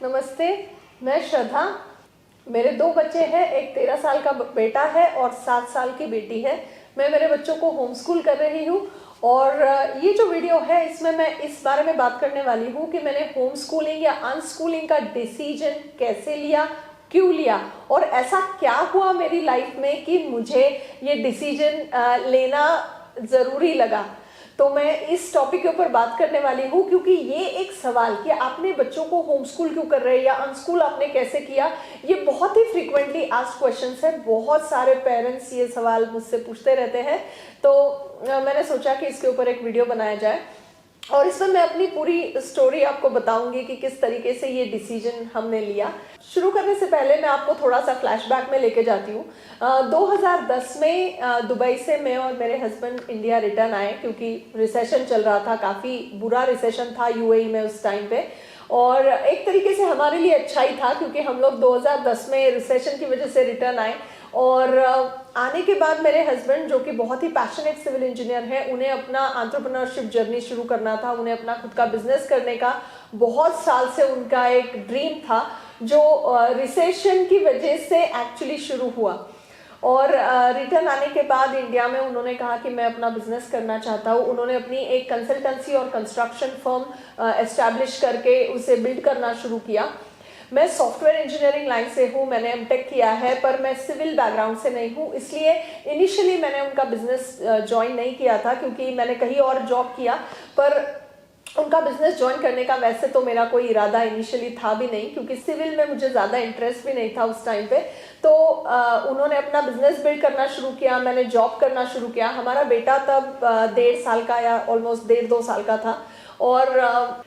नमस्ते, मैं श्रद्धा। मेरे 2 बच्चे हैं, एक 13 साल का बेटा है और 7 साल की बेटी है। मैं मेरे बच्चों को होम स्कूल कर रही हूँ और ये जो वीडियो है इसमें मैं इस बारे में बात करने वाली हूँ कि मैंने होम स्कूलिंग या अनस्कूलिंग का डिसीजन कैसे लिया, क्यों लिया और ऐसा क्या हुआ मेरी लाइफ में कि मुझे ये डिसीजन लेना ज़रूरी लगा। तो मैं इस टॉपिक के ऊपर बात करने वाली हूँ क्योंकि ये एक सवाल कि आपने बच्चों को होम स्कूल क्यों कर रहे हैं या अनस्कूल आपने कैसे किया, ये बहुत ही फ्रीक्वेंटली आस्क्ड क्वेश्चंस है। बहुत सारे पेरेंट्स ये सवाल मुझसे पूछते रहते हैं, तो मैंने सोचा कि इसके ऊपर एक वीडियो बनाया जाए और इसमें मैं अपनी पूरी स्टोरी आपको बताऊंगी कि किस तरीके से ये डिसीजन हमने लिया। शुरू करने से पहले मैं आपको थोड़ा सा फ्लैशबैक में लेके जाती हूँ। 2010 में दुबई से मैं और मेरे हस्बैंड इंडिया रिटर्न आए क्योंकि रिसेशन चल रहा था, काफ़ी बुरा रिसेशन था यूएई में उस टाइम पे। और एक तरीके से हमारे लिए अच्छा ही था क्योंकि हम लोग 2010 में रिसेशन की वजह से रिटर्न आए और आने के बाद मेरे हस्बैंड जो कि बहुत ही पैशनेट सिविल इंजीनियर हैं, उन्हें अपना एंटरप्रेन्योरशिप जर्नी शुरू करना था, उन्हें अपना खुद का बिजनेस करने का बहुत साल से उनका एक ड्रीम था जो रिसेशन की वजह से एक्चुअली शुरू हुआ। और रिटर्न आने के बाद इंडिया में उन्होंने कहा कि मैं अपना बिजनेस करना चाहता हूँ। उन्होंने अपनी एक कंसल्टेंसी और कंस्ट्रक्शन फर्म एस्टैब्लिश करके उसे बिल्ड करना शुरू किया। मैं सॉफ्टवेयर इंजीनियरिंग लाइन से हूँ, मैंने एमटेक किया है, पर मैं सिविल बैकग्राउंड से नहीं हूँ, इसलिए इनिशियली मैंने उनका बिजनेस ज्वाइन नहीं किया था क्योंकि मैंने कहीं और जॉब किया। पर उनका बिजनेस ज्वाइन करने का वैसे तो मेरा कोई इरादा इनिशियली था भी नहीं क्योंकि सिविल में मुझे ज़्यादा इंटरेस्ट भी नहीं था उस टाइम पे। तो उन्होंने अपना बिजनेस बिल्ड करना शुरू किया, मैंने जॉब करना शुरू किया। हमारा बेटा तब 1.5 साल का या ऑलमोस्ट 1.5-2 साल का था और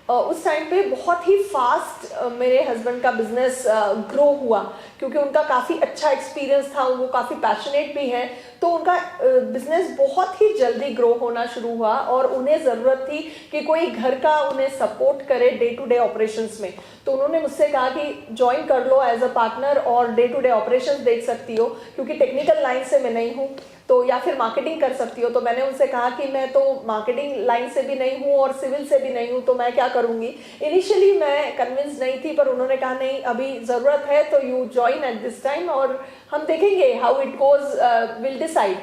उस टाइम पे बहुत ही फास्ट मेरे हस्बैंड का बिजनेस ग्रो हुआ क्योंकि उनका काफ़ी अच्छा एक्सपीरियंस था, वो काफ़ी पैशनेट भी है, तो उनका बिजनेस बहुत ही जल्दी ग्रो होना शुरू हुआ और उन्हें ज़रूरत थी कि कोई घर का उन्हें सपोर्ट करे डे टू डे ऑपरेशंस में। तो उन्होंने मुझसे कहा कि ज्वाइन कर लो एज अ पार्टनर और डे टू डे ऑपरेशंस देख सकती हो क्योंकि टेक्निकल लाइन से मैं नहीं हूँ, तो या फिर मार्केटिंग कर सकती हो। तो मैंने उनसे कहा कि मैं तो मार्केटिंग लाइन से भी नहीं हूँ और सिविल से भी नहीं हूँ, तो मैं क्या करूँगी। इनिशियली मैं कन्विंस नहीं थी, पर उन्होंने कहा नहीं अभी ज़रूरत है तो you join at this time और हम देखेंगे how it goes, will decide.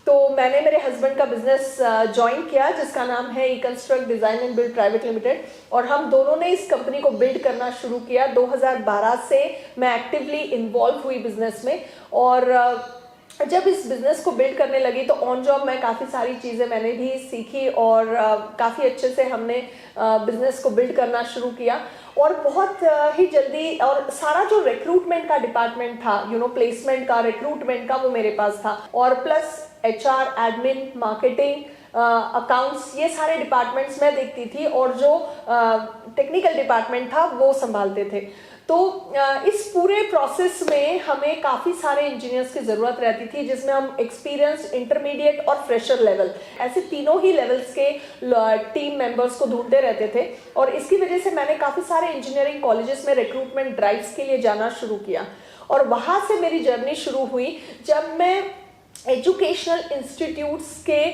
तो मैंने मेरे हस्बैंड का बिजनेस ज्वाइन किया जिसका नाम है E construct design and build private limited और हम दोनों ने इस कंपनी को बिल्ड करना शुरू किया। 2012 से मैं एक्टिवली इन्वॉल्व हुई बिजनेस में और जब इस बिज़नेस को बिल्ड करने लगी तो ऑन जॉब मैं काफ़ी सारी चीज़ें मैंने भी सीखी और काफ़ी अच्छे से हमने बिज़नेस को बिल्ड करना शुरू किया और बहुत ही जल्दी। और सारा जो रिक्रूटमेंट का डिपार्टमेंट था, प्लेसमेंट का, रिक्रूटमेंट का, वो मेरे पास था और plus HR, admin, marketing, accounts, ये सारे डिपार्टमेंट्स मैं देखती थी और जो टेक्निकल डिपार्टमेंट था वो संभालते थे। तो इस पूरे प्रोसेस में हमें काफ़ी सारे इंजीनियर्स की ज़रूरत रहती थी जिसमें हम एक्सपीरियंस, इंटरमीडिएट और फ्रेशर लेवल, ऐसे तीनों ही लेवल्स के टीम मेंबर्स को ढूंढते रहते थे। और इसकी वजह से मैंने काफ़ी सारे इंजीनियरिंग कॉलेजेस में रिक्रूटमेंट ड्राइव्स के लिए जाना शुरू किया और वहाँ से मेरी जर्नी शुरू हुई जब मैं एजुकेशनल इंस्टीट्यूट्स के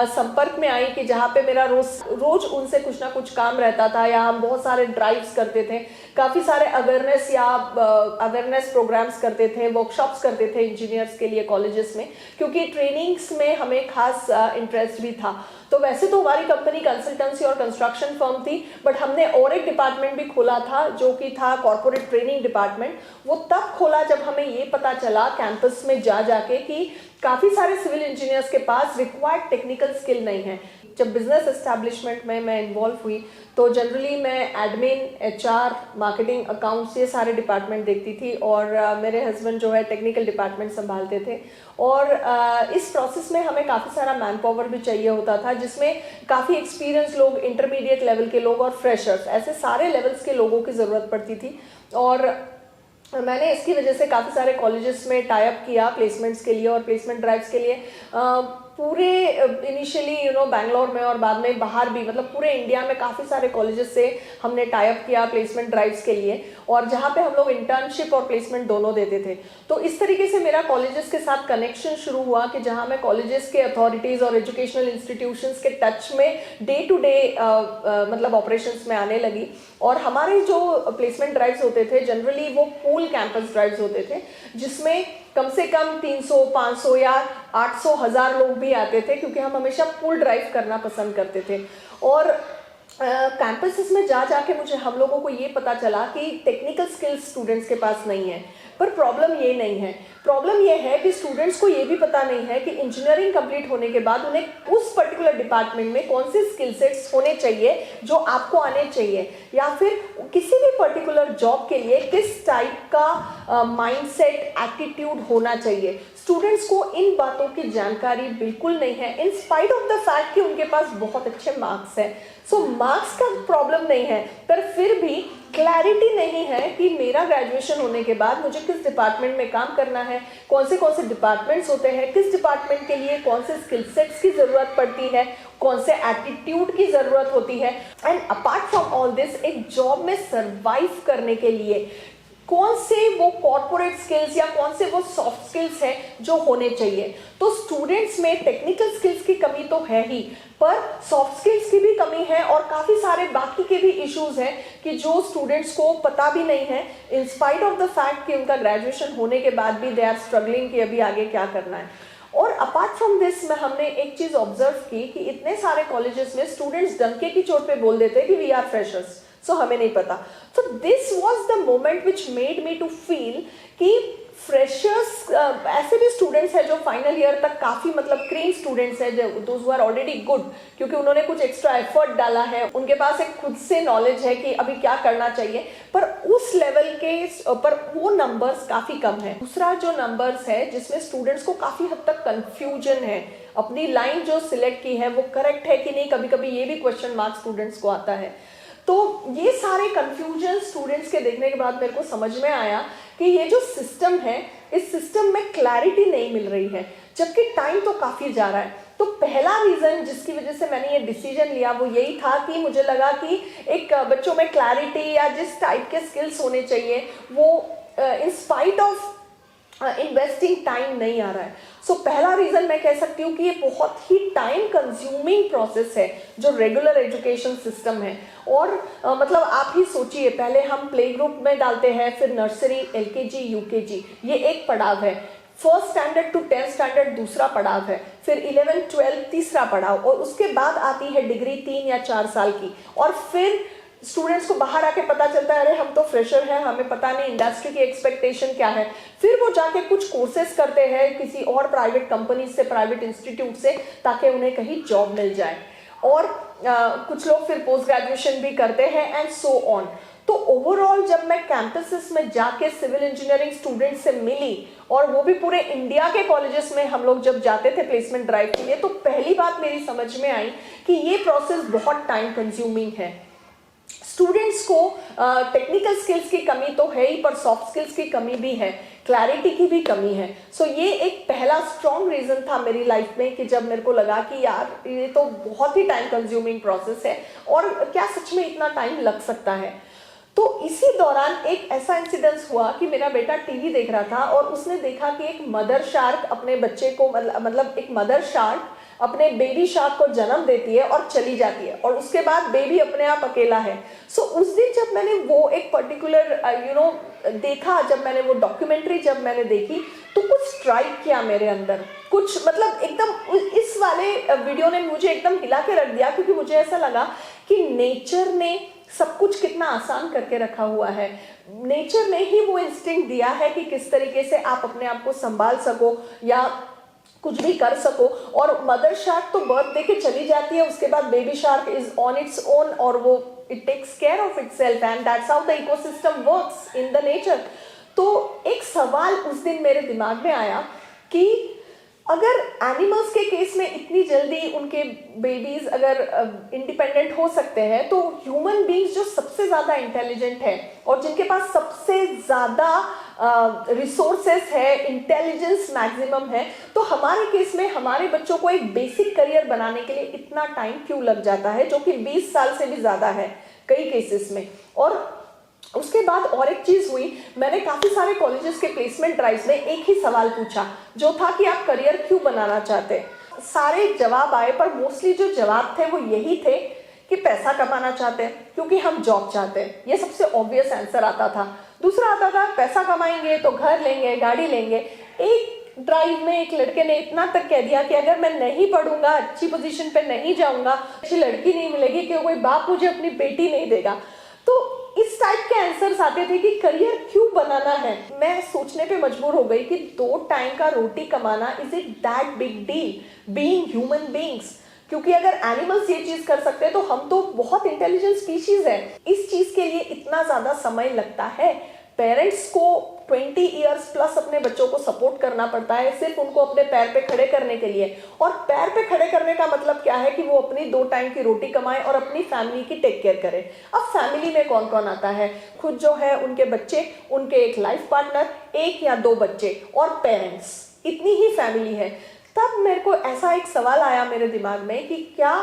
संपर्क में आई कि जहाँ पे मेरा रोज उनसे कुछ ना कुछ काम रहता था या हम बहुत सारे ड्राइव्स करते थे, काफ़ी सारे अवेयरनेस प्रोग्राम्स करते थे, वर्कशॉप्स करते थे इंजीनियर्स के लिए कॉलेजेस में, क्योंकि ट्रेनिंग्स में हमें खास इंटरेस्ट भी था। तो वैसे तो हमारी कंपनी कंसल्टेंसी और कंस्ट्रक्शन फर्म थी, बट हमने और एक डिपार्टमेंट भी खोला था जो कि था कॉर्पोरेट ट्रेनिंग डिपार्टमेंट। वो तब खोला जब हमें ये पता चला कैंपस में जाके कि काफ़ी सारे सिविल इंजीनियर्स के पास रिक्वायर्ड टेक्निकल स्किल नहीं है। जब बिजनेस एस्टैब्लिशमेंट में मैं इन्वॉल्व हुई तो जनरली मैं एडमिन, एचआर, मार्केटिंग, अकाउंट्स, ये सारे डिपार्टमेंट देखती थी और मेरे हस्बैंड जो है टेक्निकल डिपार्टमेंट संभालते थे। और इस प्रोसेस में हमें काफ़ी सारा मैन पावर भी चाहिए होता था जिसमें काफ़ी एक्सपीरियंस लोग, इंटरमीडिएट लेवल के लोग और फ्रेशर्स, ऐसे सारे लेवल्स के लोगों की ज़रूरत पड़ती थी। और मैंने इसकी वजह से काफ़ी सारे कॉलेजेस में टाई अप किया प्लेसमेंट्स के लिए और प्लेसमेंट ड्राइव्स के लिए। पूरे इनिशियली बैंगलोर में और बाद में बाहर भी, मतलब पूरे इंडिया में काफ़ी सारे कॉलेजेस से हमने टाई अप किया प्लेसमेंट ड्राइव्स के लिए, और जहाँ पे हम लोग इंटर्नशिप और प्लेसमेंट दोनों देते थे। तो इस तरीके से मेरा कॉलेजेस के साथ कनेक्शन शुरू हुआ कि जहाँ मैं कॉलेजेस के अथॉरिटीज़ और एजुकेशनल इंस्टीट्यूशंस के टच में डे टू डे मतलब ऑपरेशंस में आने लगी। और हमारे जो प्लेसमेंट ड्राइव्स होते थे जनरली वो पूल कैंपस ड्राइव्स होते थे, जिसमें कम से कम 300, 500 या 800, 1000 लोग भी आते थे, क्योंकि हम हमेशा पूल ड्राइव करना पसंद करते थे। और कैंपसेस में जा जाके मुझे हम लोगों को ये पता चला कि टेक्निकल स्किल्स स्टूडेंट्स के पास नहीं है। पर प्रॉब्लम ये नहीं है, प्रॉब्लम ये है कि स्टूडेंट्स को ये भी पता नहीं है कि इंजीनियरिंग कंप्लीट होने के बाद उन्हें उस पर्टिकुलर डिपार्टमेंट में कौन से स्किल सेट्स होने चाहिए जो आपको आने चाहिए, या फिर किसी भी पर्टिकुलर जॉब के लिए किस टाइप का माइंडसेट, एटीट्यूड होना चाहिए। स्टूडेंट्स को इन बातों की जानकारी बिल्कुल नहीं है, in spite of the fact कि उनके पास बहुत अच्छे मार्क्स हैं। सो मार्क्स का प्रॉब्लम नहीं है, पर फिर भी क्लैरिटी नहीं है कि मेरा ग्रेजुएशन होने के बाद मुझे किस डिपार्टमेंट में काम करना है, कौन से डिपार्टमेंट्स होते हैं, किस डिपार्टमेंट के लिए कौन से स्किल सेट्स की ज़रूरत पड़ती है, कौन से एटीट्यूड की ज़रूरत होती है। And apart from all this, एक जॉब में सर्वाइव करने के लिए कौन से वो कॉर्पोरेट स्किल्स या कौन से वो सॉफ्ट स्किल्स हैं जो होने चाहिए। तो स्टूडेंट्स में टेक्निकल स्किल्स की कमी तो है ही, पर सॉफ्ट स्किल्स की भी कमी है, और काफ़ी सारे बाकी के भी इश्यूज हैं कि जो स्टूडेंट्स को पता भी नहीं है, in spite of the fact कि उनका ग्रेजुएशन होने के बाद भी दे आर स्ट्रगलिंग कि अभी आगे क्या करना है। और अपार्ट फ्रॉम दिस में हमने एक चीज़ ऑब्जर्व की कि इतने सारे कॉलेजेस में स्टूडेंट्स डंके की चोट पे बोल देते हैं कि वी आर फ्रेशर्स, सो हमें नहीं पता। So this was the moment which made me to feel कि फ्रेशर्स ऐसे भी स्टूडेंट्स हैं जो फाइनल ईयर तक काफ़ी मतलब क्रीम स्टूडेंट्स हैं, those who are already good, क्योंकि उन्होंने कुछ एक्स्ट्रा एफर्ट डाला है, उनके पास एक खुद से नॉलेज है कि अभी क्या करना चाहिए, पर उस लेवल के पर वो नंबर्स काफ़ी कम है। दूसरा जो नंबर्स है जिसमें स्टूडेंट्स को काफ़ी हद तक कन्फ्यूजन है, अपनी लाइन जो सिलेक्ट की है वो करेक्ट है कि नहीं, कभी कभी ये भी क्वेश्चन मार्क स्टूडेंट्स को आता है। तो ये सारे कंफ्यूजन स्टूडेंट्स के देखने के बाद मेरे को समझ में आया कि ये जो सिस्टम है, इस सिस्टम में क्लैरिटी नहीं मिल रही है, जबकि टाइम तो काफ़ी जा रहा है। तो पहला रीज़न जिसकी वजह से मैंने ये डिसीजन लिया वो यही था कि मुझे लगा कि एक बच्चों में क्लैरिटी या जिस टाइप के स्किल्स होने चाहिए वो in spite of investing time नहीं आ रहा है। सो पहला रीज़न मैं कह सकती हूँ कि ये बहुत ही टाइम कंज्यूमिंग प्रोसेस है जो रेगुलर एजुकेशन सिस्टम है। और मतलब आप ही सोचिए, पहले हम प्ले ग्रुप में डालते हैं, फिर नर्सरी, एलकेजी, यूकेजी, ये एक पड़ाव है, first standard to 10th standard दूसरा पड़ाव है, फिर 11th 12th तीसरा पड़ाव, और उसके बाद आती है डिग्री 3 या 4 साल की। और फिर स्टूडेंट्स को बाहर आके पता चलता है अरे हम तो फ्रेशर हैं, हमें पता नहीं इंडस्ट्री की एक्सपेक्टेशन क्या है। फिर वो जाके कुछ कोर्सेज करते हैं किसी और प्राइवेट कंपनी से, प्राइवेट इंस्टीट्यूट से, ताकि उन्हें कहीं जॉब मिल जाए। और कुछ लोग फिर पोस्ट ग्रेजुएशन भी करते हैं एंड सो ऑन। तो ओवरऑल जब मैं कैंपसेस में जाके सिविल इंजीनियरिंग स्टूडेंट से मिली, और वो भी पूरे इंडिया के कॉलेजेस में हम लोग जब जाते थे प्लेसमेंट ड्राइव के लिए, तो पहली बात मेरी समझ में आई कि ये प्रोसेस बहुत टाइम कंज्यूमिंग है। स्टूडेंट्स को टेक्निकल स्किल्स की कमी तो है ही, पर सॉफ्ट स्किल्स की कमी भी है, क्लैरिटी की भी कमी है। सो ये एक पहला स्ट्रॉन्ग रीज़न था मेरी लाइफ में कि जब मेरे को लगा कि यार ये तो बहुत ही टाइम कंज्यूमिंग प्रोसेस है, और क्या सच में इतना टाइम लग सकता है। तो इसी दौरान एक ऐसा इंसिडेंस हुआ कि मेरा बेटा टीवी देख रहा था, और उसने देखा कि एक मदर शार्क अपने बच्चे को मतलब एक मदर शार्क अपने बेबी शार्क को जन्म देती है और चली जाती है, और उसके बाद बेबी अपने आप अकेला है। सो उस दिन जब मैंने वो एक पर्टिकुलर देखा, जब मैंने वो डॉक्यूमेंट्री जब मैंने देखी, तो कुछ स्ट्राइक किया मेरे अंदर, कुछ मतलब एकदम इस वाले वीडियो ने मुझे एकदम हिला के रख दिया, क्योंकि मुझे ऐसा लगा कि नेचर ने सब कुछ कितना आसान करके रखा हुआ है। नेचर ने ही वो इंस्टिंक्ट दिया है कि किस तरीके से आप अपने आप को संभाल सको या कुछ भी कर सको। और मदर शार्क तो बर्थ दे के चली जाती है, उसके बाद baby shark is on its own, और वो it takes care of itself, and that's how the ecosystem works in the nature. तो एक सवाल उस दिन मेरे दिमाग में आया कि अगर एनिमल्स के केस में इतनी जल्दी उनके बेबीज अगर इंडिपेंडेंट हो सकते हैं, तो ह्यूमन बीइंग्स जो सबसे ज़्यादा इंटेलिजेंट है और जिनके पास सबसे ज़्यादा रिसोर्सेस है, इंटेलिजेंस मैक्सिमम है, तो हमारे केस में हमारे बच्चों को एक बेसिक करियर बनाने के लिए इतना टाइम क्यों लग जाता है, जो कि 20 साल से भी ज़्यादा है कई केसेस में। और उसके बाद और एक चीज हुई, मैंने काफी सारे कॉलेजेस के प्लेसमेंट ड्राइव में एक ही सवाल पूछा, जो था कि आप करियर क्यों बनाना चाहते हैं। सारे जवाब आए, पर मोस्टली जो जवाब थे वो यही थे कि पैसा कमाना चाहते हैं, क्योंकि हम जॉब चाहते हैं। ये सबसे ऑब्वियस आंसर आता था। दूसरा आता था पैसा कमाएंगे तो घर लेंगे, गाड़ी लेंगे। एक ड्राइव में एक लड़के ने इतना तक कह दिया कि अगर मैं नहीं पढ़ूंगा, अच्छी पोजीशन पे नहीं जाऊंगा, अच्छी लड़की नहीं मिलेगी, कि कोई बाप मुझे अपनी बेटी नहीं देगा। तो इस टाइप के आंसर्स आते थे कि करियर क्यों बनाना है। मैं सोचने पे मजबूर हो गई कि 2 टाइम का रोटी कमाना is it that big deal being human beings? क्योंकि अगर एनिमल्स ये चीज कर सकते हैं तो हम तो बहुत इंटेलिजेंट स्पीशीज है। इस चीज के लिए इतना ज्यादा समय लगता है। पेरेंट्स को 20 ईयर्स प्लस अपने बच्चों को सपोर्ट करना पड़ता है, सिर्फ उनको अपने पैर पे खड़े करने के लिए। और पैर पे खड़े करने का मतलब क्या है कि वो अपनी 2 टाइम की रोटी कमाए और अपनी फैमिली की टेक केयर करे। अब फैमिली में कौन कौन आता है? खुद जो है, उनके बच्चे, उनके एक लाइफ पार्टनर, 1 या 2 बच्चे और पेरेंट्स, इतनी ही फैमिली है। तब मेरे को ऐसा एक सवाल आया मेरे दिमाग में कि क्या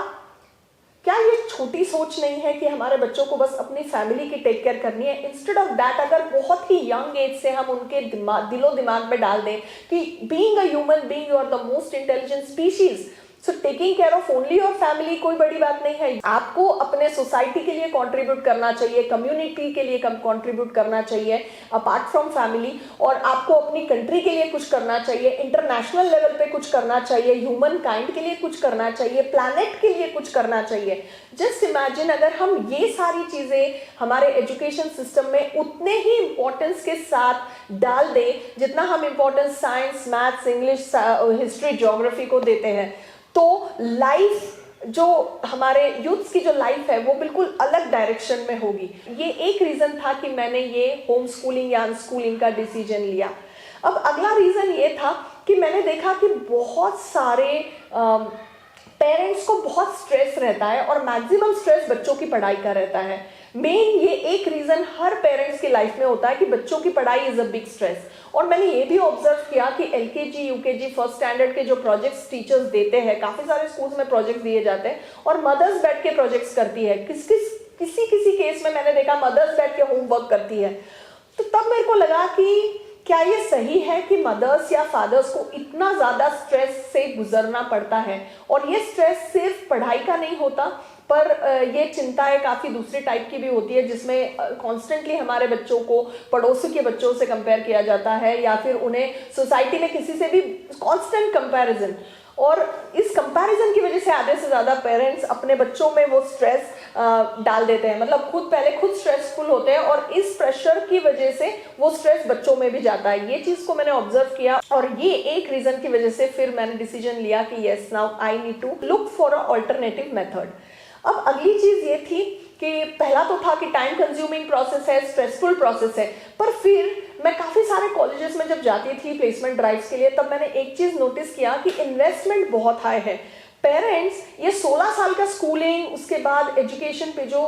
ये छोटी सोच नहीं है कि हमारे बच्चों को बस अपनी फैमिली की टेक केयर करनी है? इंस्टेड ऑफ दैट, अगर बहुत ही यंग एज से हम उनके दिलो दिमाग में डाल दें कि being a human being you are the most intelligent species, so taking care of only your family कोई बड़ी बात नहीं है। आपको अपने सोसाइटी के लिए कंट्रीब्यूट करना चाहिए, कम्युनिटी के लिए कंट्रीब्यूट करना चाहिए अपार्ट फ्रॉम फैमिली, और आपको अपनी कंट्री के लिए कुछ करना चाहिए, इंटरनेशनल लेवल पे कुछ करना चाहिए, ह्यूमन काइंड के लिए कुछ करना चाहिए, प्लैनेट के लिए कुछ करना चाहिए। जस्ट इमेजिन अगर हम ये सारी चीजें हमारे एजुकेशन सिस्टम में उतने ही इंपॉर्टेंस के साथ डाल दें जितना हम importance science, maths, English, history, geography को देते हैं, तो लाइफ जो हमारे यूथ्स की जो लाइफ है वो बिल्कुल अलग डायरेक्शन में होगी। ये एक रीजन था कि मैंने ये होम स्कूलिंग या अनस्कूलिंग का डिसीजन लिया। अब अगला रीजन ये था कि मैंने देखा कि बहुत सारे पेरेंट्स को बहुत स्ट्रेस रहता है और मैक्सिमम स्ट्रेस बच्चों की पढ़ाई का रहता है। मेन ये एक रीजन हर पेरेंट्स की लाइफ में होता है कि बच्चों की पढ़ाई इज अ बिग स्ट्रेस। और मैंने ये भी ऑब्जर्व किया कि एलकेजी, यूकेजी, फर्स्ट स्टैंडर्ड के जो प्रोजेक्ट्स टीचर्स देते हैं, काफी सारे स्कूल्स में प्रोजेक्ट्स दिए जाते हैं और मदर्स बैठ के प्रोजेक्ट्स करती है। किसी केस में मैंने देखा मदर्स बैठ के होमवर्क करती है। तो तब मेरे को लगा कि क्या ये सही है कि मदर्स या फादर्स को इतना ज्यादा स्ट्रेस से गुजरना पड़ता है? और ये स्ट्रेस सिर्फ पढ़ाई का नहीं होता, पर ये चिंताएं काफी दूसरी टाइप की भी होती है, जिसमें कॉन्स्टेंटली हमारे बच्चों को पड़ोसी के बच्चों से कंपेयर किया जाता है या फिर उन्हें सोसाइटी में किसी से भी कॉन्स्टेंट कंपैरिजन। और इस कंपैरिजन की वजह से आधे से ज्यादा पेरेंट्स अपने बच्चों में वो स्ट्रेस डाल देते हैं। मतलब पहले खुद स्ट्रेसफुल होते हैं और इस प्रेशर की वजह से वो स्ट्रेस बच्चों में भी जाता है। ये चीज को मैंने ऑब्जर्व किया और ये एक रीजन की वजह से फिर मैंने डिसीजन लिया कि yes, now I need to look for a alternative method. अब अगली चीज ये थी कि पहला तो था कि टाइम कंज्यूमिंग प्रोसेस है, स्ट्रेसफुल प्रोसेस है, पर फिर मैं काफी सारे कॉलेजेस में जब जाती थी प्लेसमेंट ड्राइव्स के लिए, तब मैंने एक चीज नोटिस किया कि इन्वेस्टमेंट बहुत हाई है। पेरेंट्स ये 16 साल का स्कूलिंग, उसके बाद एजुकेशन पे जो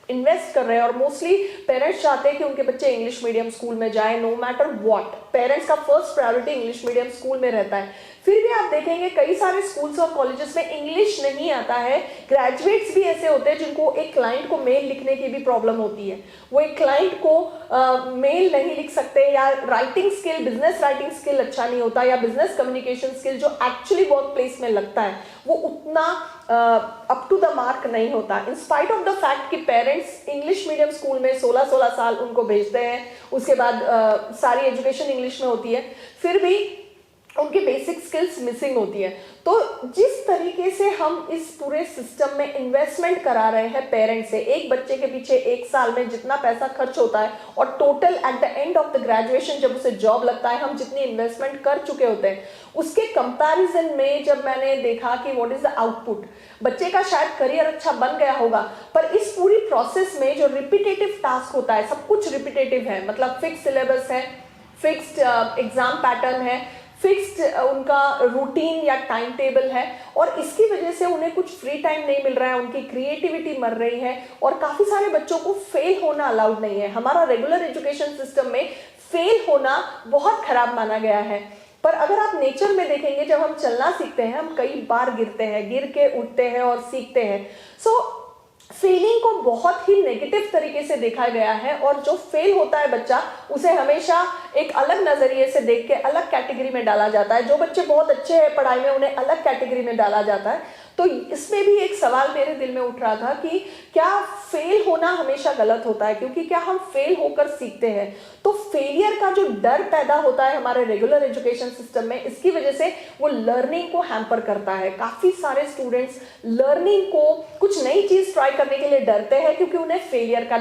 इन्वेस्ट कर रहे हैं, और मोस्टली पेरेंट्स चाहते हैं कि उनके बच्चे इंग्लिश मीडियम स्कूल में जाए, नो मैटर व्हाट। पेरेंट्स का first priority English medium school में रहता है। फिर भी आप देखेंगे कई सारे स्कूल्स और कॉलेजेस में इंग्लिश नहीं आता है। ग्रेजुएट्स भी ऐसे होते हैं जिनको एक क्लाइंट को मेल लिखने की भी प्रॉब्लम होती है, वो एक क्लाइंट को मेल नहीं लिख सकते, या writing skill, business writing skill अच्छा नहीं होता, या बिजनेस कम्युनिकेशन स्किल जो एक्चुअली वर्क प्लेस में लगता है वो उतना अप टू द मार्क नहीं होता। In spite of the fact कि पेरेंट्स इंग्लिश मीडियम स्कूल में 16-16 साल उनको भेजते हैं, उसके बाद सारी एजुकेशन इंग्लिश में होती है, फिर भी उनकी बेसिक स्किल्स मिसिंग होती है। तो जिस तरीके से हम इस पूरे सिस्टम में इन्वेस्टमेंट करा रहे हैं पेरेंट्स से, एक बच्चे के पीछे 1 साल में जितना पैसा खर्च होता है और total at the end of the graduation जब उसे जॉब लगता है हम जितनी इन्वेस्टमेंट कर चुके होते हैं, उसके कंपैरिजन में जब मैंने देखा कि व्हाट इज द आउटपुट, बच्चे का शायद करियर अच्छा बन गया होगा, पर इस पूरी प्रोसेस में जो रिपीटेटिव टास्क होता है, सब कुछ रिपीटेटिव है, मतलब फिक्स सिलेबस है, फिक्स्ड एग्जाम पैटर्न है, फिक्स्ड उनका रूटीन या टाइम टेबल है, और इसकी वजह से उन्हें कुछ फ्री टाइम नहीं मिल रहा है, उनकी क्रिएटिविटी मर रही है, और काफी सारे बच्चों को फेल होना अलाउड नहीं है। हमारा रेगुलर एजुकेशन सिस्टम में फेल होना बहुत खराब माना गया है। पर अगर आप नेचर में देखेंगे, जब हम चलना सीखते हैं हम कई बार गिरते हैं, गिर के उठते हैं और सीखते हैं। सो फेलिंग को बहुत ही नेगेटिव तरीके से देखा गया है, और जो फेल होता है बच्चा उसे हमेशा एक अलग नजरिए से देख के अलग कैटेगरी में डाला जाता है। जो बच्चे बहुत अच्छे हैं पढ़ाई में उन्हें अलग कैटेगरी में डाला जाता है। तो इसमें भी एक सवाल मेरे दिल में उठ रहा था कि क्या फेल होना हमेशा गलत होता है, क्योंकि क्या हम फेल होकर सीखते हैं? तो फेलियर का जो डर पैदा होता है हमारे रेगुलर एजुकेशन सिस्टम में, इसकी वजह से वो लर्निंग को हैम्पर करता है। काफी सारे स्टूडेंट्स लर्निंग को, कुछ नई चीज ट्राई करने के लिए डरते हैं क्योंकि उन्हें फेलियर का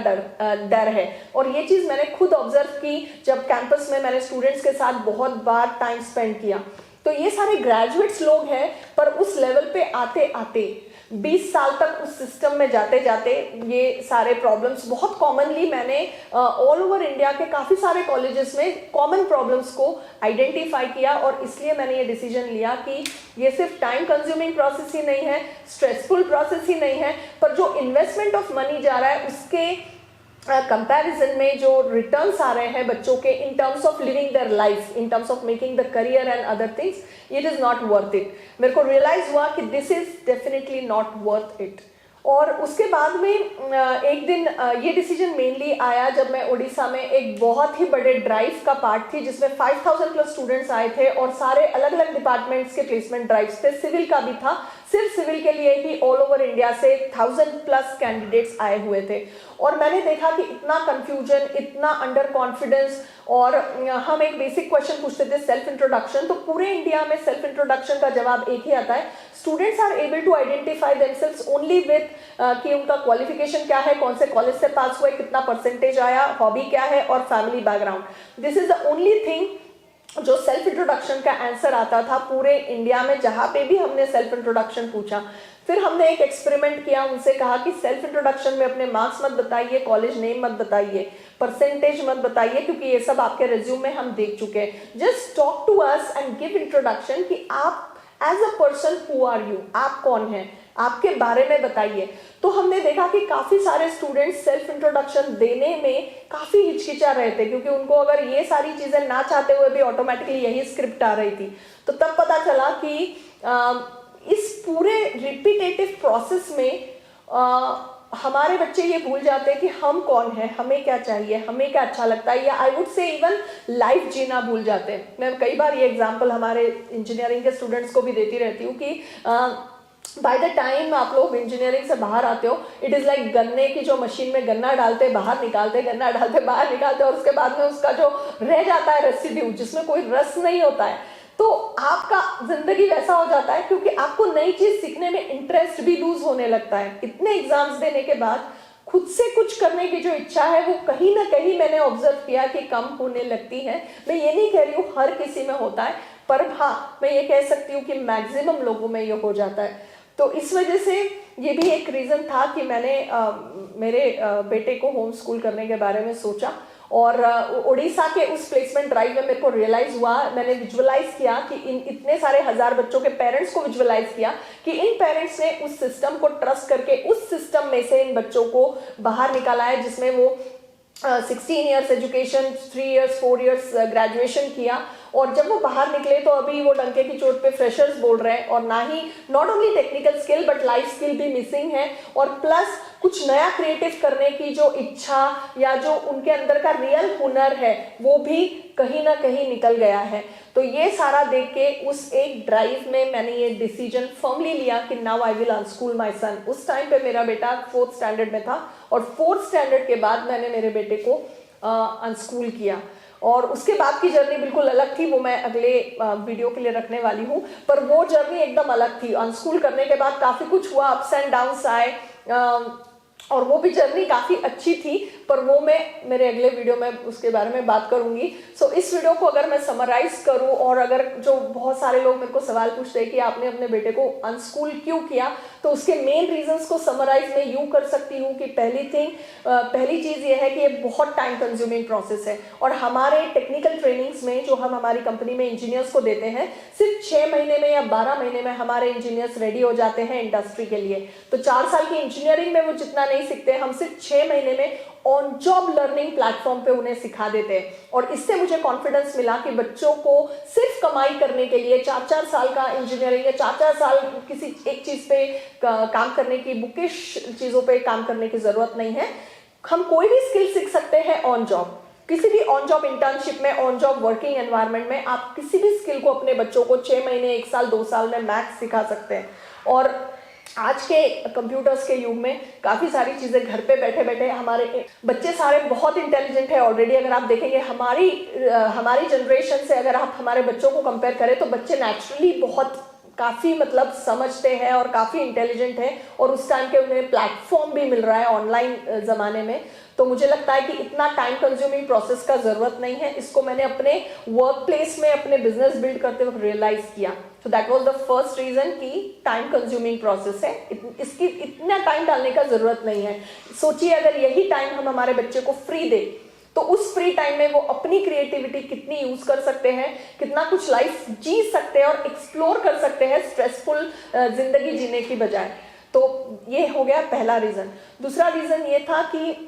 डर है। और ये चीज मैंने खुद ऑब्जर्व की जब कैंपस में मैंने स्टूडेंट्स के साथ बहुत बार टाइम स्पेंड किया। तो ये सारे ग्रेजुएट्स लोग हैं, पर उस लेवल पे आते आते 20 साल तक उस सिस्टम में जाते जाते ये सारे प्रॉब्लम्स बहुत कॉमनली मैंने ऑल ओवर इंडिया के काफ़ी सारे कॉलेजेस में कॉमन प्रॉब्लम्स को आइडेंटिफाई किया। और इसलिए मैंने ये डिसीजन लिया कि ये सिर्फ टाइम कंज्यूमिंग प्रोसेस ही नहीं है, स्ट्रेसफुल प्रोसेस ही नहीं है, पर जो इन्वेस्टमेंट ऑफ मनी जा रहा है उसके कंपैरिजन में जो रिटर्न्स आ रहे हैं बच्चों के in terms of living their life, in terms of making the career and other things, it is not worth it. मेरे को रियलाइज हुआ कि this is definitely not worth it. और उसके बाद में एक दिन ये डिसीजन मेनली आया जब मैं उड़ीसा में एक बहुत ही बड़े ड्राइव का पार्ट थी, जिसमें 5000 प्लस स्टूडेंट्स आए थे और सारे अलग अलग डिपार्टमेंट्स के प्लेसमेंट ड्राइव्स थे। सिविल का भी था, सिर्फ सिविल के लिए ही ऑल ओवर इंडिया से 1000 प्लस कैंडिडेट्स आए हुए थे। और मैंने देखा कि इतना कंफ्यूजन, इतना अंडर कॉन्फिडेंस, और हम एक बेसिक क्वेश्चन पूछते थे सेल्फ इंट्रोडक्शन, तो पूरे इंडिया में सेल्फ इंट्रोडक्शन का जवाब एक ही आता है, students are able to identify themselves only with कि उनका क्वालिफिकेशन क्या है, कौन से कॉलेज से पास हुए, कितना परसेंटेज आया, हॉबी क्या है और family background. This is the only thing जो सेल्फ इंट्रोडक्शन का आंसर आता था पूरे इंडिया में, जहां पे भी हमने सेल्फ इंट्रोडक्शन पूछा। फिर हमने एक एक्सपेरिमेंट किया, उनसे कहा कि सेल्फ इंट्रोडक्शन में अपने मार्क्स मत बताइए, कॉलेज नेम मत बताइए, परसेंटेज मत बताइए, क्योंकि ये सब आपके रिज्यूम में हम देख चुके हैं। Just talk to us and give introduction कि आप as a person who are you, आप कौन हैं, आपके बारे में बताइए। तो हमने देखा कि काफी सारे स्टूडेंट्स सेल्फ इंट्रोडक्शन देने में काफी हिचकिचा रहे थे, क्योंकि उनको अगर ये सारी चीजें ना चाहते हुए भी ऑटोमेटिकली यही स्क्रिप्ट आ रही थी। तो तब पता चला कि इस पूरे रिपीटेटिव प्रोसेस में हमारे बच्चे ये भूल जाते हैं कि हम कौन है, हमें क्या चाहिए, हमें क्या अच्छा लगता है, या I would say even life जीना भूल जाते हैं। मैं कई बार ये एग्जांपल हमारे इंजीनियरिंग के स्टूडेंट्स को भी देती रहती हूँ कि बाय द टाइम आप लोग इंजीनियरिंग से बाहर आते हो, इट इज लाइक गन्ने की जो मशीन में गन्ना डालते बाहर निकालते, गन्ना डालते बाहर निकालते, और उसके बाद में उसका जो रह जाता है रेसिड्यू, जिसमें कोई रस नहीं होता है। तो आपका जिंदगी वैसा हो जाता है, क्योंकि आपको नई चीज सीखने में इंटरेस्ट भी लूज होने लगता है। इतने एग्जाम्स देने के बाद खुद से कुछ करने की जो इच्छा है वो कहीं ना कहीं मैंने ऑब्जर्व किया कि कम होने लगती है। मैं ये नहीं कह रही हूँ हर किसी में होता है, पर हाँ मैं ये कह सकती हूँ कि मैक्सिमम लोगों में ये हो जाता है। तो इस वजह से ये भी एक रीजन था कि मैंने मेरे बेटे को होम स्कूल करने के बारे में सोचा। और उड़ीसा के उस प्लेसमेंट ड्राइव में मेरे को रियलाइज हुआ, मैंने विजुअलाइज किया कि इन इतने सारे हजार बच्चों के पेरेंट्स को विजुअलाइज किया कि इन पेरेंट्स ने उस सिस्टम को ट्रस्ट करके उस सिस्टम में से इन बच्चों को बाहर निकाला है, जिसमें वो 16 years education, 3 years 4 years graduation किया। और जब वो बाहर निकले तो अभी वो डंके की चोट पे फ्रेशर्स बोल रहे हैं, और ना ही not only technical skill but life skill भी मिसिंग है, और प्लस कुछ नया क्रिएटिव करने की जो इच्छा या जो उनके अंदर का रियल हुनर है वो भी कहीं ना कहीं निकल गया है। तो ये सारा देख के उस एक ड्राइव में मैंने ये डिसीजन फर्मली लिया कि now I will unschool my son. उस टाइम पे मेरा बेटा 4th स्टैंडर्ड में था, और 4th स्टैंडर्ड के बाद मैंने मेरे बेटे को अनस्कूल किया। और उसके बाद की जर्नी बिल्कुल अलग थी, वो मैं अगले वीडियो के लिए रखने वाली हूँ। पर वो जर्नी एकदम अलग थी। अनस्कूल करने के बाद काफी कुछ हुआ, अप्स एंड डाउन्स आए, और वो भी जर्नी काफ़ी अच्छी थी, पर वो मैं मेरे अगले वीडियो में उसके बारे में बात करूंगी। सो इस वीडियो को अगर मैं समराइज करूं, और अगर जो बहुत सारे लोग मेरे को सवाल पूछते हैं कि आपने अपने बेटे को अनस्कूल क्यों किया, तो उसके मेन रीजंस को समराइज मैं यूं कर सकती हूं कि पहली चीज़ ये है कि ये बहुत टाइम कंज्यूमिंग प्रोसेस है, और हमारे टेक्निकल ट्रेनिंग्स में जो हम हमारी कंपनी में इंजीनियर्स को देते हैं, सिर्फ 6 महीने में या 12 महीने में हमारे इंजीनियर्स रेडी हो जाते हैं इंडस्ट्री के लिए। तो 4 साल की इंजीनियरिंग में वो जितना नहीं सीखते, हम सिर्फ 6 महीने में ऑन जॉब लर्निंग प्लेटफॉर्म पे उन्हें सिखा देते हैं। और इससे मुझे कॉन्फिडेंस मिला कि बच्चों को सिर्फ कमाई करने के लिए 4-4 साल का इंजीनियरिंग या 4-4 साल किसी एक चीज पे काम करने की, बुकिश चीजों पे काम करने की जरूरत नहीं है। हम कोई भी स्किल सीख सकते हैं ऑन जॉब। किसी भी ऑन जॉब इंटर्नशिप में, ऑन जॉब वर्किंग एनवायरनमेंट में आप किसी भी स्किल को अपने बच्चों को 6 महीने, 1 साल, 2 साल में मैक्स सिखा सकते हैं। और आज के कंप्यूटर्स के युग में काफ़ी सारी चीज़ें घर पे बैठे बैठे, हमारे बच्चे सारे बहुत इंटेलिजेंट है ऑलरेडी। अगर आप देखेंगे हमारी जनरेशन से अगर आप हमारे बच्चों को कंपेयर करें, तो बच्चे नेचुरली बहुत काफ़ी मतलब समझते हैं और काफ़ी इंटेलिजेंट है, और उस टाइम के उन्हें प्लेटफॉर्म भी मिल रहा है ऑनलाइन ज़माने में। तो मुझे लगता है कि इतना टाइम कंज्यूमिंग प्रोसेस का ज़रूरत नहीं है। इसको मैंने अपने वर्क प्लेस में अपने बिजनेस बिल्ड करते वक्त रियलाइज़ किया। So that was the first reason कि टाइम कंज्यूमिंग प्रोसेस है, इसकी इतना टाइम डालने का ज़रूरत नहीं है। सोचिए अगर यही टाइम हम हमारे बच्चे को फ्री दे, तो उस फ्री टाइम में वो अपनी क्रिएटिविटी कितनी यूज कर सकते हैं, कितना कुछ लाइफ जी सकते हैं और एक्सप्लोर कर सकते हैं स्ट्रेसफुल जिंदगी जीने की बजाय। तो ये हो गया पहला रीजन। दूसरा रीजन ये था कि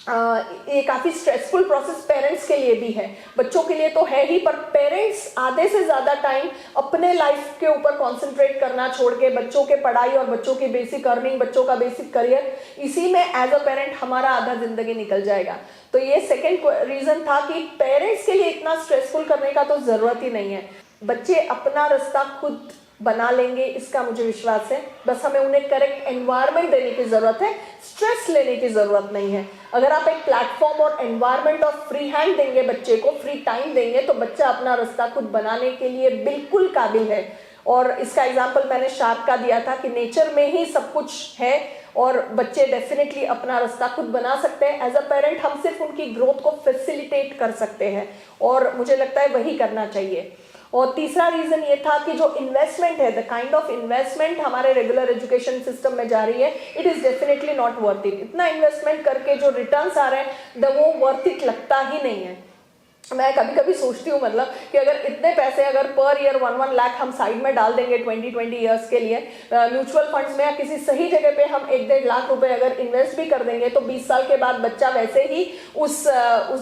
ये काफी स्ट्रेसफुल प्रोसेस पेरेंट्स के लिए भी है, बच्चों के लिए तो है ही, पर पेरेंट्स आधे से ज्यादा टाइम अपने लाइफ के ऊपर कंसंट्रेट करना छोड़ के बच्चों के पढ़ाई और बच्चों की बेसिक अर्निंग, बच्चों का बेसिक करियर, इसी में एज अ पेरेंट हमारा आधा जिंदगी निकल जाएगा। तो ये सेकेंड रीजन था कि पेरेंट्स के लिए इतना स्ट्रेसफुल करने का तो जरूरत ही नहीं है। बच्चे अपना रास्ता खुद बना लेंगे, इसका मुझे विश्वास है। बस हमें उन्हें करेक्ट एनवायरनमेंट देने की जरूरत है, स्ट्रेस लेने की जरूरत नहीं है। अगर आप एक प्लेटफॉर्म और एनवायरनमेंट और फ्री हैंड देंगे, बच्चे को फ्री टाइम देंगे, तो बच्चा अपना रास्ता खुद बनाने के लिए बिल्कुल काबिल है। और इसका एग्जाम्पल मैंने शार्क का दिया था कि नेचर में ही सब कुछ है और बच्चे डेफिनेटली अपना रास्ता खुद बना सकते हैं। एज अ पेरेंट हम सिर्फ उनकी ग्रोथ को फैसिलिटेट कर सकते हैं, और मुझे लगता है वही करना चाहिए। और तीसरा रीजन ये था कि जो इन्वेस्टमेंट है, द काइंड ऑफ इन्वेस्टमेंट हमारे रेगुलर एजुकेशन सिस्टम में जा रही है, it is definitely not worth it. इतना इन्वेस्टमेंट करके जो रिटर्न्स आ रहे हैं, वो वर्थ इट लगता ही नहीं है। मैं कभी कभी सोचती हूँ मतलब कि अगर इतने पैसे अगर पर ईयर 1-1 लाख हम साइड में डाल देंगे 20 ईयर्स के लिए म्यूचुअल फंड्स में, या किसी सही जगह पे हम 1-1.5 लाख रुपए अगर इन्वेस्ट भी कर देंगे, तो 20 साल के बाद बच्चा वैसे ही उस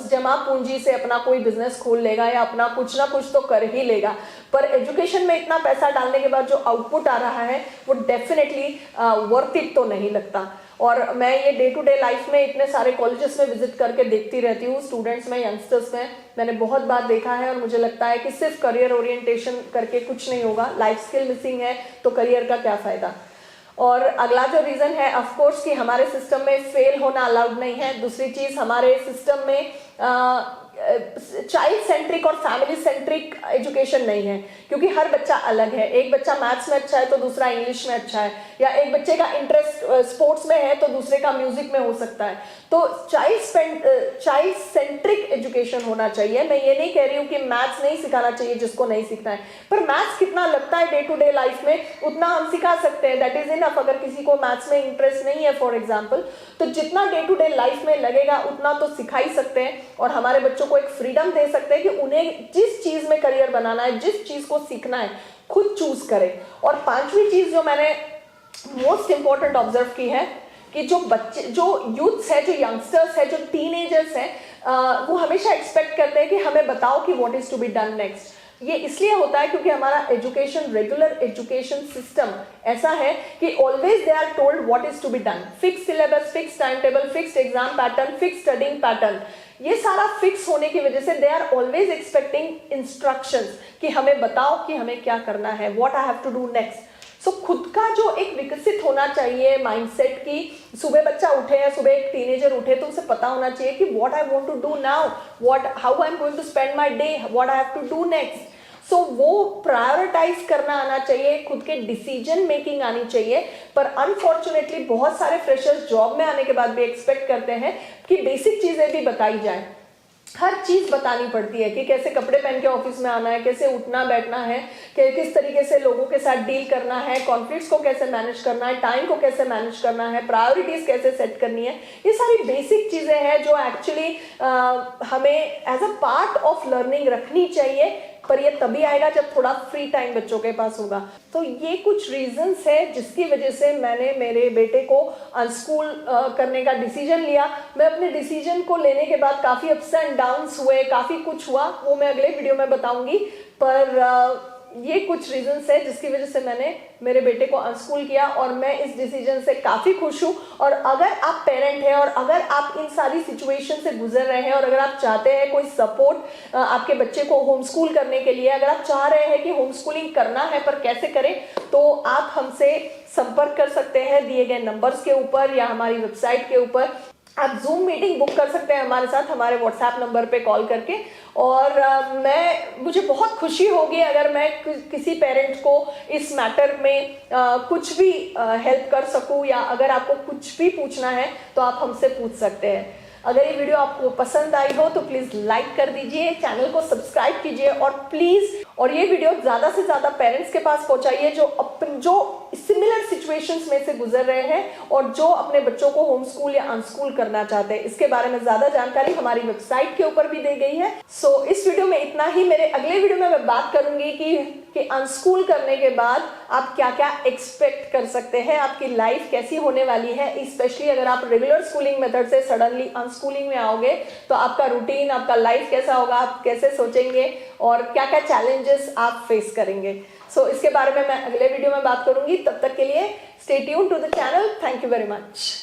जमा पूंजी से अपना कोई बिजनेस खोल लेगा या अपना कुछ ना कुछ तो कर ही लेगा। पर एजुकेशन में इतना पैसा डालने के बाद जो आउटपुट आ रहा है, वो डेफिनेटली वर्थ इट तो नहीं लगता। और मैं ये डे टू डे लाइफ में इतने सारे कॉलेजेस में विजिट करके देखती रहती हूँ, स्टूडेंट्स में, यंगस्टर्स में, मैंने बहुत बार देखा है। और मुझे लगता है कि सिर्फ करियर ओरिएंटेशन करके कुछ नहीं होगा, लाइफ स्किल मिसिंग है तो करियर का क्या फायदा। और अगला जो रीजन है, ऑफ कोर्स, कि हमारे सिस्टम में फेल होना अलाउड नहीं है। दूसरी चीज, हमारे सिस्टम में चाइल्ड सेंट्रिक और फैमिली सेंट्रिक एजुकेशन नहीं है, क्योंकि हर बच्चा अलग है। एक बच्चा मैथ्स में अच्छा है तो दूसरा इंग्लिश में अच्छा है, या एक बच्चे का इंटरेस्ट स्पोर्ट्स में है तो दूसरे का म्यूजिक में हो सकता है। तो चाइल्ड सेंट्रिक एजुकेशन होना चाहिए। मैं ये नहीं कह रही हूँ कि मैथ्स नहीं सिखाना चाहिए जिसको नहीं सीखना है, पर मैथ्स कितना लगता है डे टू डे लाइफ में, उतना हम सिखा सकते हैं, दैट इज इनफ। अगर किसी को मैथ्स में इंटरेस्ट नहीं है फॉर एग्जाम्पल, तो जितना डे टू डे लाइफ में लगेगा उतना तो सिखा ही सकते हैं, और हमारे बच्चों को एक फ्रीडम दे सकते हैं कि उन्हें जिस चीज में करियर बनाना है, जिस चीज को सीखना है, खुद चूज करें। और पांचवी चीज जो मैंने मोस्ट इंपॉर्टेंट ऑब्जर्व की है कि जो बच्चे, जो यूथ्स है, जो यंगस्टर्स है, जो टीनेजर्स हैं, वो हमेशा एक्सपेक्ट करते हैं कि हमें बताओ कि what is to be done next. ये इसलिए होता है क्योंकि हमारा एजुकेशन, रेगुलर एजुकेशन सिस्टम ऐसा है कि always they are told what is to be done, fix syllabus, fix time table, fix exam pattern, fix studying pattern. ये सारा फिक्स होने की वजह से they are always expecting instructions कि हमें बताओ कि हमें क्या करना है, what I have to do next. So खुद का जो एक विकसित होना चाहिए माइंडसेट की, सुबह बच्चा उठे या सुबह एक टीनेजर उठे तो उसे पता होना चाहिए कि what I want to do now, how I am going to spend my day, what I have to do next. So वो प्रायोरिटाइज करना आना चाहिए, खुद के डिसीजन मेकिंग आनी चाहिए। पर अनफॉर्चुनेटली बहुत सारे फ्रेशर्स जॉब में आने के बाद भी एक्सपेक्ट करते हैं कि बेसिक चीजें भी बताई जाए, हर चीज बतानी पड़ती है कि कैसे कपड़े पहन के ऑफिस में आना है, कैसे उठना बैठना है, कि किस तरीके से लोगों के साथ डील करना है, कॉन्फ्लिक्ट्स को कैसे मैनेज करना है, टाइम को कैसे मैनेज करना है, प्रायोरिटीज कैसे सेट करनी है। ये सारी बेसिक चीजें हैं जो एक्चुअली हमें as a part of learning रखनी चाहिए, पर ये तभी आएगा जब थोड़ा फ्री टाइम बच्चों के पास होगा। तो ये कुछ रीजंस है जिसकी वजह से मैंने मेरे बेटे को अनस्कूल करने का डिसीजन लिया। मैं अपने डिसीजन को लेने के बाद काफ़ी अप्स एंड डाउन्स हुए, काफ़ी कुछ हुआ, वो मैं अगले वीडियो में बताऊंगी। पर ये कुछ रीजंस है जिसकी वजह से मैंने मेरे बेटे को अनस्कूल किया और मैं इस डिसीजन से काफ़ी खुश हूँ। और अगर आप पेरेंट हैं और अगर आप इन सारी सिचुएशन से गुजर रहे हैं और अगर आप चाहते हैं कोई सपोर्ट आपके बच्चे को होम स्कूल करने के लिए, अगर आप चाह रहे हैं कि होम स्कूलिंग करना है पर कैसे करें, तो आप हमसे संपर्क कर सकते हैं दिए गए नंबर्स के ऊपर या हमारी वेबसाइट के ऊपर। आप जूम मीटिंग बुक कर सकते हैं हमारे साथ हमारे व्हाट्सएप नंबर पे कॉल करके। और मुझे बहुत खुशी होगी अगर मैं किसी पेरेंट को इस मैटर में कुछ भी हेल्प कर सकूं, या अगर आपको कुछ भी पूछना है तो आप हमसे पूछ सकते हैं। अगर ये वीडियो आपको पसंद आई हो तो प्लीज लाइक कर दीजिए, चैनल को सब्सक्राइब कीजिए और ये वीडियो ज्यादा से ज्यादा पेरेंट्स के पास पहुंचाइए जो सिमिलर सिचुएशंस में से गुजर रहे हैं और जो अपने बच्चों को होम स्कूल या अनस्कूल करना चाहते हैं। इसके बारे में ज्यादा जानकारी हमारी वेबसाइट के ऊपर भी दी गई है। सो इस वीडियो में इतना ही। मेरे अगले वीडियो में मैं बात करूंगी कि अनस्कूल करने के बाद आप क्या क्या एक्सपेक्ट कर सकते हैं, आपकी लाइफ कैसी होने वाली है। स्पेशली अगर आप रेगुलर स्कूलिंग मेथड से सडनली अनस्कूलिंग में आओगे तो आपका रूटीन, आपका लाइफ कैसा होगा, आप कैसे सोचेंगे और क्या क्या चैलेंजेस आप फेस करेंगे। सो इसके बारे में मैं अगले वीडियो में बात करूंगी। तब तक के लिए stay tuned to the channel. Thank you very much.